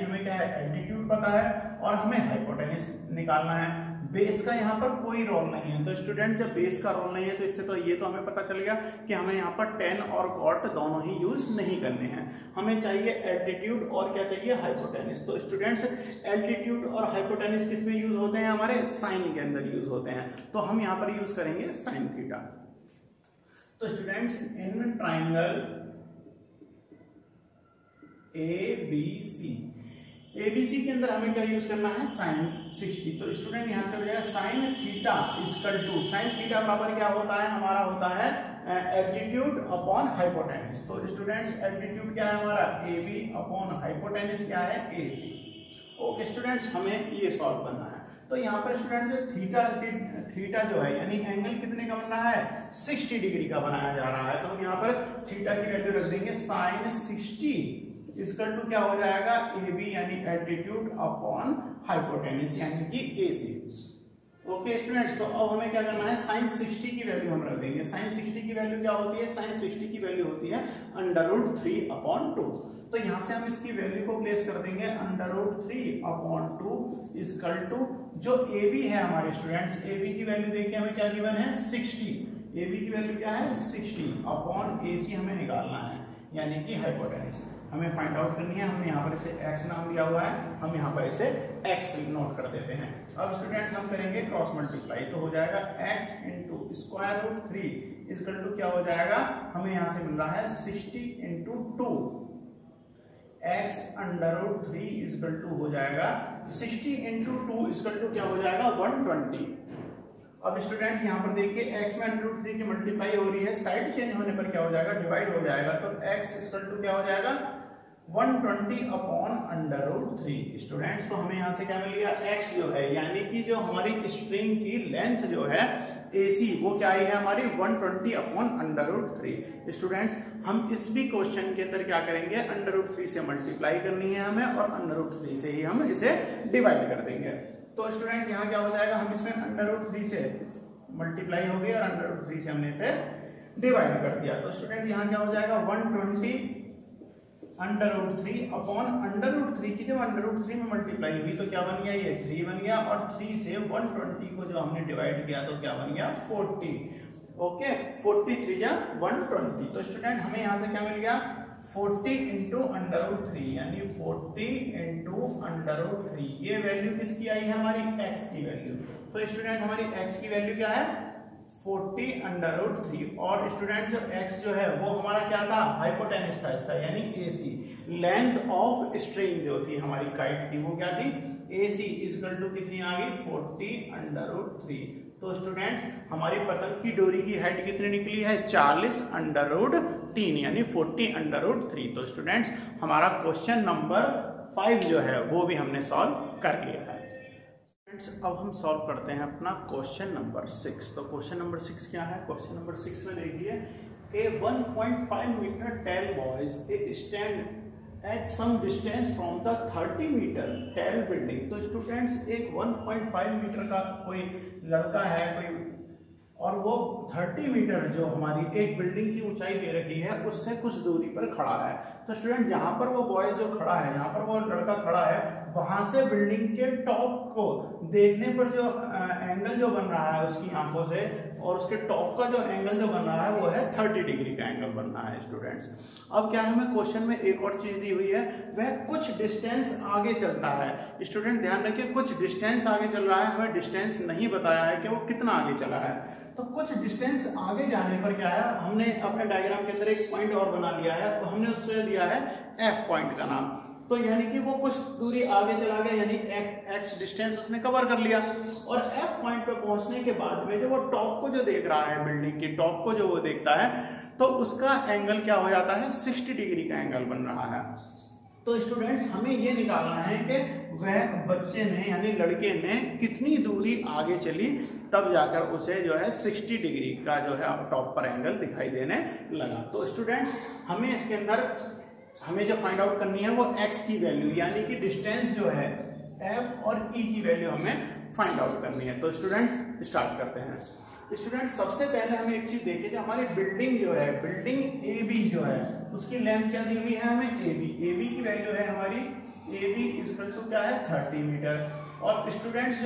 हमें क्या है, एल्टीट्यूड पता है और हमें हाइपोटेनस निकालना है। बेस का यहाँ पर कोई रोल नहीं है, तो स्टूडेंट जब बेस का रोल नहीं है तो इससे तो ये तो हमें पता चल गया कि हमें यहाँ पर टेन और कॉट दोनों ही यूज नहीं करने हैं। हमें चाहिए एल्टीट्यूड और क्या चाहिए, हाइपोटेनस। तो स्टूडेंट्स एल्टीट्यूड और हाइपोटेनस किस में यूज होते हैं, हमारे साइन के अंदर यूज होते हैं, तो हम यहाँ पर यूज करेंगे साइन थीटा। तो स्टूडेंट्स इन ट्राइंगल ABC के अंदर हमें क्या यूज करना है, साइन 60। तो स्टूडेंट यहां से हो जाएगा sine theta equal to, sine theta बराबर क्या होता है, हमारा होता है एल्टीट्यूड अपॉन हाइपोटेनस। तो स्टूडेंट्स एल्टीट्यूड क्या है हमारा, AB अपॉन हाइपोटेनस क्या है, AC। ओके स्टूडेंट्स, हमें ये सॉल्व करना है। तो यहाँ पर स्टूडेंट जो थीटा जो है यानी एंगल कितने का बन रहा है, 60 डिग्री का बनाया जा रहा है। तो हम यहाँ पर थीटा की वैल्यू रख देंगे साइन 60 इसकल टू क्या हो जाएगा, AB यानी एल्टीट्यूड अपॉन हाइपोटेनस यानी कि AC। ओके स्टूडेंट्स, तो अब हमें क्या करना है, साइन 60 की वैल्यू हम रख देंगे। साइन 60 की वैल्यू क्या होती है, साइन 60 की वैल्यू होती है √3/2। तो यहां से हम इसकी वैल्यू को प्लेस कर देंगे √3/2 इक्वल टू जो AB है हमारे स्टूडेंट्स, AB की वैल्यू देखिए हमें क्या गिवन है, 60। AB की वैल्यू क्या है, 60 अपॉन AC हमें निकालना है यानी कि हाइपोटेनस हमें फाइंड आउट करनी है। हमने यहाँ पर इसे x नाम दिया हुआ है, हम यहाँ पर इसे x नोट कर देते हैं। अब स्टूडेंट्स हम करेंगे क्रॉस मल्टीप्लाई, तो हो जाएगा x इंटू √3 इक्वल टू क्या हो जाएगा, हमें यहाँ से मिल रहा है 60 इंटू 2 x √3 इक्वल टू हो जाएगा 60 इंटू 2 इक्वल टू क्या हो जाएगा 120। अब स्टूडेंट्स यहाँ पर देखिए x में √3 की मल्टीप्लाई हो रही है, साइड चेंज होने पर क्या हो जाएगा, डिवाइड हो जाएगा। तो x इक्वल टू क्या हो जाएगा 120 अपॉन √3। स्टूडेंट्स तो हमें यहाँ से क्या मिल गया, x जो है यानी कि जो हमारी स्ट्रिंग की लेंथ जो है AC वो क्या आई है हमारी 120 अपॉन √3। स्टूडेंट्स हम इस भी क्वेश्चन के अंदर क्या करेंगे, √3 से मल्टीप्लाई करनी है हमें और √3 से ही हम इसे डिवाइड कर देंगे। तो स्टूडेंट यहाँ क्या हो जाएगा, हम इसमें √3 से मल्टीप्लाई हो गया और √3 से हमने इसे डिवाइड कर दिया। तो स्टूडेंट यहाँ क्या हो जाएगा 120 √3 अपॉन √3 की जब √3 में मल्टीप्लाई हुई तो क्या बन गया, ये 3 बन गया और 3 से 120 को जो हमने डिवाइड किया तो क्या बन गया 40। ओके 40 3 जा 120। तो स्टूडेंट हमें यहाँ से क्या मिल गया 40 इंटू √3 यानी 40 इंटू √3। ये वैल्यू किसकी आई है, हमारी x की वैल्यू। तो स्टूडेंट हमारी x की वैल्यू क्या है 40 √3 और स्टूडेंट जो x जो है वो हमारा क्या था, हाइपोटेनस था इसका यानी AC। लेंथ ऑफ स्ट्रिंग जो थी हमारी काइट की वो क्या थी, AC इक्वल टू कितनी आ गई 40 √3। तो स्टूडेंट्स हमारी पतंग की डोरी की हाइट कितनी निकली है 40 √3 यानी 40 √3। तो स्टूडेंट्स हमारा क्वेश्चन नंबर 5 जो है वो भी हमने सॉल्व कर लिया है। अब हम सॉल्व करते हैं अपना क्वेश्चन नंबर 6। तो क्वेश्चन नंबर 6 क्या है, क्वेश्चन नंबर 6 में देखिए a 1.5 metre tall boys stand at some distance from the 30 metre tall building। तो स्टूडेंट्स एक 1.5 मीटर का कोई लड़का है कोई और वो 30 मीटर जो हमारी एक बिल्डिंग की ऊंचाई दे रखी है उससे कुछ दूरी पर खड़ा है। तो स्टूडेंट जहां पर वो बॉय जो खड़ा है, जहां पर वो लड़का खड़ा है वहां से बिल्डिंग के टॉप को देखने पर जो एंगल जो बन रहा है उसकी आंखों से और उसके टॉप का जो एंगल जो बन रहा है वो है 30 डिग्री का एंगल बन रहा है। स्टूडेंट्स अब क्या है, हमें क्वेश्चन में एक और चीज दी हुई है, वह कुछ डिस्टेंस आगे चलता है। स्टूडेंट ध्यान रखिए कुछ डिस्टेंस आगे चल रहा है, हमें डिस्टेंस नहीं बताया है कि वो कितना आगे चला है। तो कुछ डिस्टेंस आगे जाने पर क्या है, हमने अपने डायग्राम के अंदर एक पॉइंट और बना लिया है, तो हमने उससे दिया है F पॉइंट का नाम। तो यानी कि वो कुछ दूरी आगे चला गया, यानी x डिस्टेंस उसने कवर कर लिया। और F पॉइंट पे पहुंचने के बाद में जो वो टॉप को जो देख रहा है, बिल्डिंग की टॉप को जो वो देखता है, तो उसका एंगल क्या हो जाता है, 60 डिग्री का एंगल बन रहा है। तो स्टूडेंट्स हमें ये निकालना है कि वह बच्चे ने यानी लड़के ने कितनी दूरी आगे चली, तब जाकर उसे जो है 60 डिग्री का जो है टॉप पर एंगल दिखाई देने लगा। तो स्टूडेंट्स हमें इसके अंदर हमें जो फाइंड आउट करनी है वो x की वैल्यू यानी कि डिस्टेंस जो है f और e की वैल्यू हमें फाइंड आउट करनी है। तो स्टूडेंट्स स्टार्ट करते हैं। स्टूडेंट्स सबसे पहले हमें एक चीज देखिए, जो हमारी बिल्डिंग जो है, बिल्डिंग AB जो है, उसकी लेंथ क्या दी हुई है हमें, AB की वैल्यू है हमारी AB इक्वल टू क्या है 30 मीटर। और स्टूडेंट्स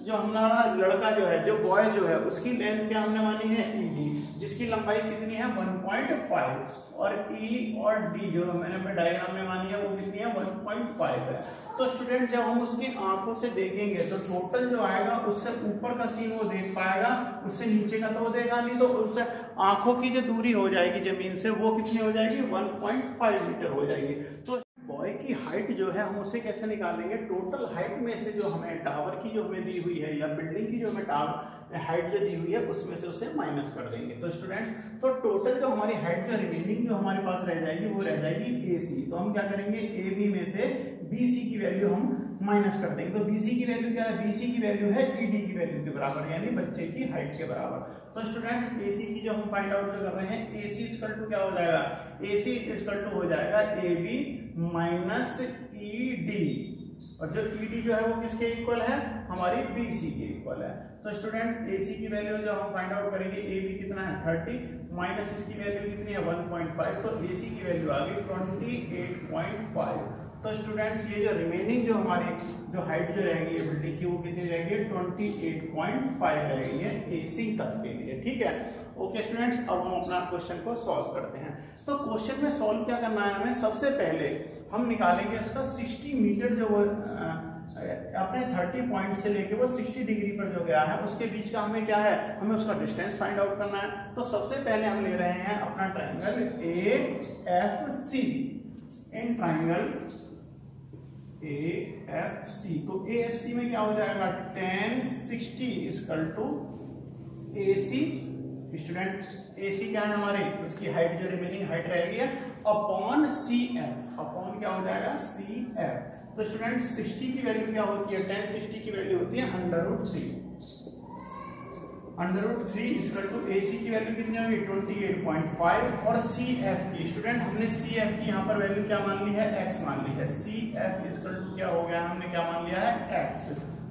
जो हमारा लड़का जो है, जो बॉय जो है, उसकी लेंथ क्या हमने मानी है ED, जिसकी लंबाई कितनी है 1.5, और E और D जो मैंने अपने डायग्राम में मानी है वो कितनी है 1.5 है। तो स्टूडेंट जब हम उसकी आंखों से देखेंगे तो टोटल जो आएगा उससे ऊपर का सीन वो देख पाएगा, उससे नीचे का तो वो देखा नहीं, तो उससे आंखों की जो दूरी हो जाएगी जमीन से वो कितनी हो जाएगी 1.5 मीटर हो जाएगी। तो बॉय की हाइट जो है हम उसे कैसे निकालेंगे, टोटल हाइट में से जो हमें टावर की जो हमें दी हुई है या बिल्डिंग की जो हमें टावर हाइट जो दी हुई है उसमें से उसे माइनस कर देंगे। तो स्टूडेंट्स तो टोटल जो हमारी हाइट जो रिमेनिंग जो हमारे पास रह जाएगी वो रह जाएगी AC। तो हम क्या करेंगे, AB में से BC की वैल्यू हम माइनस कर देंगे। तो BC की वैल्यू क्या है, BC की वैल्यू है ED की वैल्यू के बराबर, यानी बच्चे की हाइट के बराबर। तो स्टूडेंट AC की जो हम फाइंड आउट जो कर रहे हैं, AC इक्वल टू क्या हो जाएगा, AC इक्वल टू हो जाएगा AB माइनस ED, और जो ED जो है वो किसके इक्वल है, हमारी BC के इक्वल है। तो स्टूडेंट AC की वैल्यू जो हम फाइंड आउट करेंगे, AB कितना है 30 माइनस इसकी वैल्यू कितनी है 1.5, तो AC की वैल्यू आ गई 28.5। तो स्टूडेंट्स ये जो रिमेनिंग जो हमारी जो हाइट जो रहेगी बिल्डिंग की वो कितनी रहेगी 28.5 रहेगी है AC तक के लिए, ठीक है। ओके स्टूडेंट्स, अब हम अपना क्वेश्चन को सॉल्व करते हैं। तो क्वेश्चन में सॉल्व क्या करना है हमें, सबसे पहले हम निकालेंगे उसका 60 मीटर जो वो अपने 30 पॉइंट से लेके वो 60 डिग्री पर जो गया है उसके बीच का हमें क्या है, हमें उसका डिस्टेंस फाइंड आउट करना है। तो सबसे पहले हम ले रहे हैं अपना triangle AFC। In triangle AFC, तो AFC में क्या हो जाएगा tan 60 equal to AC। Student AC क्या है हमारे, उसकी हाइट जो रिमेनिंग हाइट रहेगी है अपॉन CF, अपॉन क्या हो जाएगा CF। तो स्टूडेंट 60 की वैल्यू क्या होती है, tan 60 की वैल्यू होती है √3, √3 इक्वल टू AC की वैल्यू कितनी होगी 28.5, और CF की स्टूडेंट हमने CF की यहाँ पर वैल्यू क्या मान ली है, x मान ली है। CF इक्वल टू क्या हो गया, हमने क्या मान लिया है x।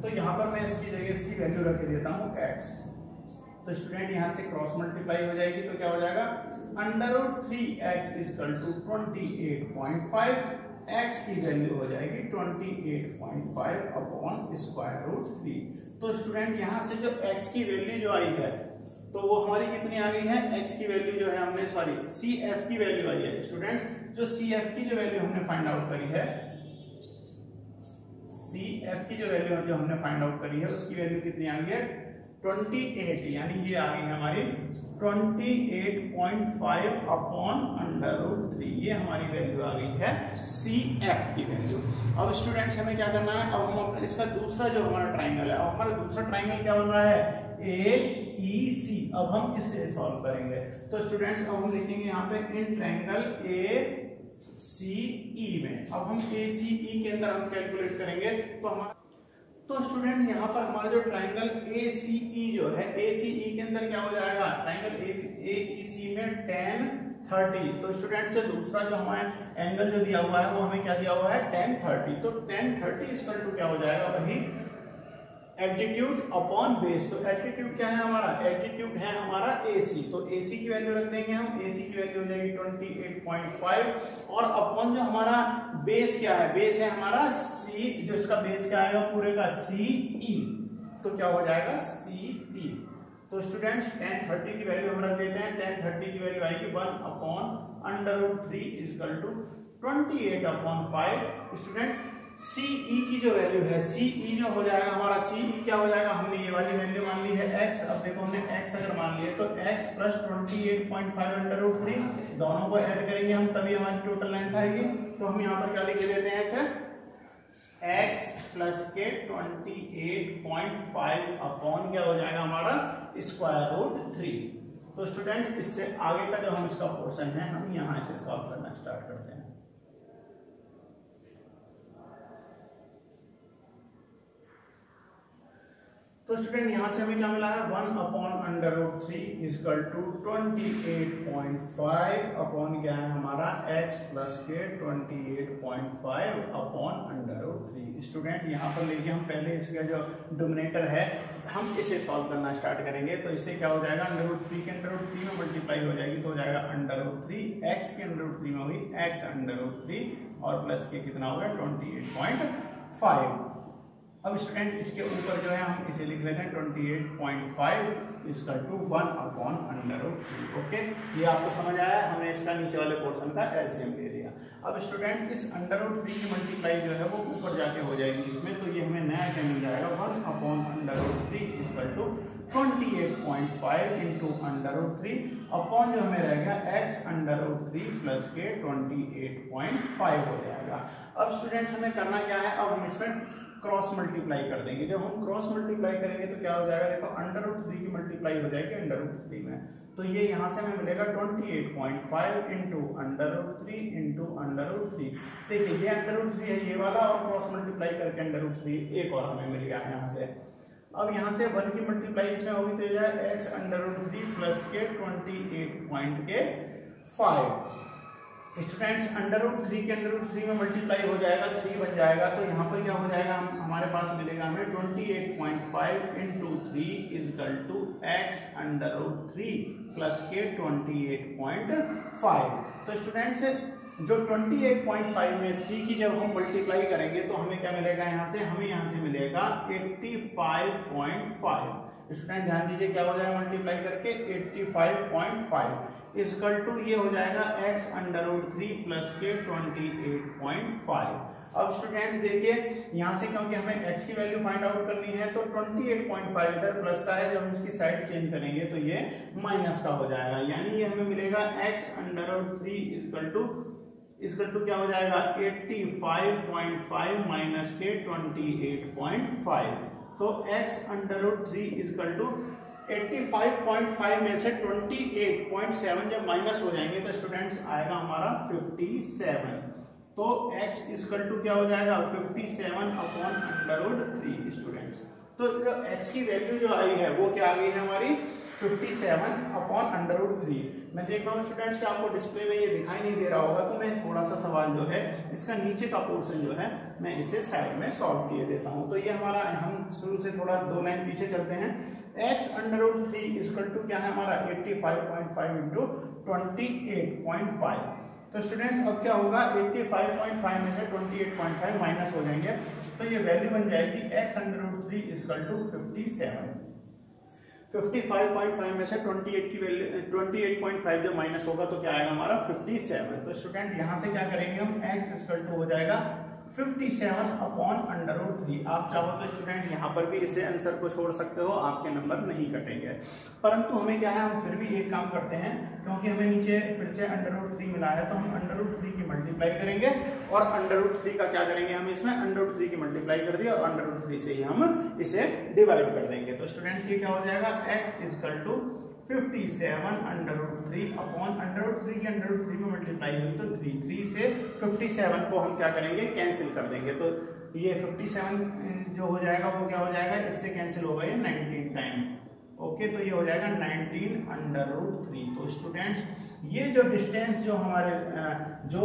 तो यहाँ पर मैं इसकी जगह इसकी वैल्यू रख के देता हूँ x। तो स्टूडेंट यहाँ से क्रॉस मल्टीप्लाई हो जाएगी, तो क्या हो जाएगा √3x इक्वल टू 28.5, x की वैल्यू हो जाएगी 28.5 अपॉन √3। तो स्टूडेंट यहाँ से जो x की वैल्यू जो आई है तो वो हमारी कितनी आ गई है, x की वैल्यू जो है हमने CF की वैल्यू आई है। स्टूडेंट जो CF की जो वैल्यू हमने फाइंड आउट करी है, CF की जो वैल्यू जो हमने फाइंड आउट करी है उसकी वैल्यू कितनी आ गई है 28, यानी ये आ गई हमारी 28.5 अपॉन √3, ये हमारी वैल्यू आ गई है CF की वैल्यू। अब स्टूडेंट्स हमें क्या करना है, अब हम इसका दूसरा जो हमारा ट्राइंगल है, अब हमारा दूसरा ट्राइंगल क्या बन रहा है AEC। अब हम इससे सॉल्व करेंगे। तो स्टूडेंट्स अब हम लिखेंगे यहाँ पे इन ट्राइंगल ACE में। अब हम ACE के अंदर हम कैलकुलेट करेंगे तो हमारा, तो स्टूडेंट यहाँ पर हमारा जो ट्राइंगल ACE जो है, ACE के अंदर क्या हो जाएगा, ट्राइंगल AEC में tan 30। तो स्टूडेंट से दूसरा जो हमारा एंगल जो दिया हुआ है वो हमें क्या दिया हुआ है tan 30। तो tan 30 इक्वल टू क्या हो जाएगा, वही एल्टीट्यूड अपॉन बेस। तो एल्टीट्यूड क्या है हमारा, एल्टीट्यूड है हमारा AC। तो AC की वैल्यू रख देंगे हम, AC की वैल्यू हो जाएगी 28.5, और अपॉन जो हमारा बेस क्या है, बेस है हमारा C, जो इसका बेस क्या आएगा पूरे का CE। तो क्या हो जाएगा CE। तो स्टूडेंट्स tan 30 की वैल्यू हम रख देते हैं, tan 30 की वैल्यू आएगी 1 upon √3 equal to 28/5। Student CE की जो वैल्यू है, सीई जो हो जाएगा हमारा, सीई क्या हो जाएगा, हमने ये वाली वैल्यू मान ली है x। अब देखो हमने x अगर मान लिया तो x प्लस 28.5 अंडर रूट 3 दोनों को ऐड करेंगे हम, तभी हमारी टोटल लेंथ आएगी। तो हम यहाँ पर क्या लिख देते हैं ऐसे, x प्लस के 28.5 अपॉन क्या हो जाएगा हमारा स्क्वायर रूट 3। तो स्टूडेंट इससे आगे का जो हम इसका पोर्शन है हम यहाँ से सॉल्व करना स्टार्ट करते हैं। तो स्टूडेंट यहां से हमें क्या मिला है, 1 upon under root 3 equal to 28.5 upon क्या है हमारा x प्लस के 28.5 अपॉन अंडर रूट 3। स्टूडेंट यहां पर लेके हम पहले इसका जो डोमिनेटर है हम इसे सॉल्व करना स्टार्ट करेंगे। तो इससे क्या हो जाएगा, अंडर रूट 3 के अंडर रूट 3 में मल्टीप्लाई हो जाएगी तो हो जाएगा अंडर रूट 3, x के अंडर रूट 3 में होगी x अंडर रूट 3 और प्लस के कितना होगा 28.5। अब स्टूडेंट इसके ऊपर जो है हम इसे लिख लेते हैं 28.5 equal to 1 upon under root 3। Okay, ये आपको समझ आया, हमने इसका नीचे वाले पोर्शन का एलसीएम ले लिया। अब स्टूडेंट इस अंडर रूट 3 की मल्टीप्लाई जो है वो ऊपर जाके हो जाएगी इसमें, तो ये हमें नया क्या मिल जाएगा 1 upon under root 3 equal to 28.5 into under root 3 upon जो हमें रहेगा x अंडर रूट 3 प्लस के 28.5 हो जाएगा। अब स्टूडेंट्स हमें करना क्या है, अब हम इसमें क्रॉस मल्टीप्लाई कर देंगे। जब हम क्रॉस मल्टीप्लाई करेंगे तो क्या हो जाएगा, देखो अंडर रूट 3 की मल्टीप्लाई हो जाएगी अंडर रूट 3 में, तो ये यहाँ से हमें मिलेगा 28.5 into under root 3 into under root 3। देखिए ये अंडर रूट 3 है ये वाला, और क्रॉस मल्टीप्लाई करके अंडर रूट 3 एक और हमें मिल गया यहाँ से। अब यहाँ से 1 की मल्टीप्लाई इसमें होगी तो जाए x अंडर रूट 3 प्लस के 28.5। स्टूडेंट्स अंडर रूट 3 के अंडर रूट 3 में मल्टीप्लाई हो जाएगा 3 बन जाएगा, तो यहाँ पर क्या हो जाएगा, हमारे पास मिलेगा हमें 28.5 into 3 equal to x under root 3 plus के 28.5। तो स्टूडेंट्स जो 28.5 में 3 की जब हम मल्टीप्लाई करेंगे तो हमें क्या मिलेगा, यहाँ से हमें यहाँ से मिलेगा 85.5। स्टूडेंट ध्यान दीजिए क्या हो जाएगा मल्टीप्लाई करके 85.5 इजकल टू ये हो जाएगा x अंडर रूट 3 प्लस के 28.5। अब स्टूडेंट्स देखिए यहाँ से क्योंकि हमें x की वैल्यू फाइंड आउट करनी है तो 28.5 इधर प्लस का है, जब हम इसकी साइड चेंज करेंगे तो ये माइनस का हो जाएगा, यानी ये हमें मिलेगा x under root 3 equal to क्या हो जाएगा 85.5 माइनस के 28.5। तो x under root 3 equal to 85.5 में से 28.7 जब माइनस हो जाएंगे तो स्टूडेंट्स आएगा हमारा 57। तो x इजकल टू क्या हो जाएगा 57 अपॉन अंडर रूट 3। स्टूडेंट्स तो जो x की वैल्यू जो आई है वो क्या आ गई है हमारी 57 अपॉन अंडर रूट 3। मैं देख रहा हूँ स्टूडेंट्स कि आपको डिस्प्ले में ये दिखाई नहीं दे रहा होगा, तो मैं थोड़ा सा सवाल जो है इसका नीचे का पोर्शन जो है मैं इसे साइड में सॉल्व किए देता हूँ। तो ये हमारा, हम शुरू से थोड़ा 2 लाइन पीछे चलते हैं। x under root 3 equal to क्या है हमारा 85.5 इंटू 28.5। तो स्टूडेंट्स अब क्या होगा 85.5 में से 28.5 माइनस हो जाएंगे तो ये वैल्यू बन जाएगी x under root 3 equal to 57। 55.5 में से 28 की वैल्यू 28.5 जब माइनस होगा तो क्या आएगा हमारा 57। तो स्टूडेंट यहाँ से क्या करेंगे हम x इक्वल टू हो जाएगा 57 अपॉन अंडर रूट 3। आप चाहो तो स्टूडेंट यहाँ पर भी इसे आंसर को छोड़ सकते हो, आपके नंबर नहीं कटेंगे, परंतु हमें क्या है हम फिर भी एक काम करते हैं, क्योंकि हमें नीचे फिर से अंडर रूट 3 मिला है तो हम अंडर रूट 3 की मल्टीप्लाई करेंगे और अंडर रूट 3 का क्या करेंगे हम इसमें अंडर रूट 3 की मल्टीप्लाई कर दिया और अंडर रूट 3 से ही हम इसे डिवाइड कर देंगे। तो स्टूडेंट ये क्या हो जाएगा x equal to 57 under root 3 upon under root 3 की अंडर रूट 3 में मल्टीप्लाई हुई तो 3 से 57 को हम क्या करेंगे कैंसिल कर देंगे। तो ये 57 जो हो जाएगा वो क्या हो जाएगा, इससे कैंसिल होगा ये 19 टाइम। ओके, तो ये हो जाएगा 19 अंडर रूट 3। तो स्टूडेंट्स ये जो डिस्टेंस जो हमारे जो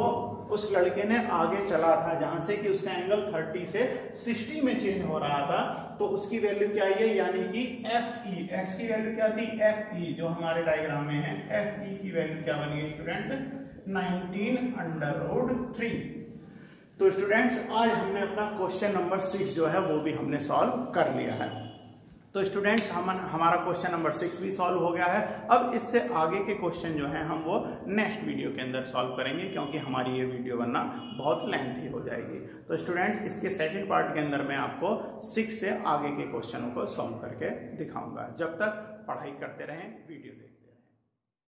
उस लड़के ने आगे चला था जहां से कि उसका एंगल 30 से 60 में चेंज हो रहा था, तो उसकी वैल्यू क्या है, यानी कि FE, x की वैल्यू क्या थी FE, जो हमारे डायग्राम में है FE की वैल्यू क्या बन गई स्टूडेंट्स 19 अंडर रूट 3। तो स्टूडेंट्स आज हमने अपना क्वेश्चन नंबर 6 जो है वो भी हमने सॉल्व कर लिया है। तो स्टूडेंट्स हमारा क्वेश्चन नंबर 6 भी सॉल्व हो गया है। अब इससे आगे के क्वेश्चन जो हैं हम वो नेक्स्ट वीडियो के अंदर सॉल्व करेंगे, क्योंकि हमारी ये वीडियो वरना बहुत लेंथी हो जाएगी। तो स्टूडेंट्स इसके सेकंड पार्ट के अंदर मैं आपको 6 से आगे के क्वेश्चनों को सॉल्व करके दिखाऊंगा। जब तक पढ़ाई करते रहें, वीडियो देखें।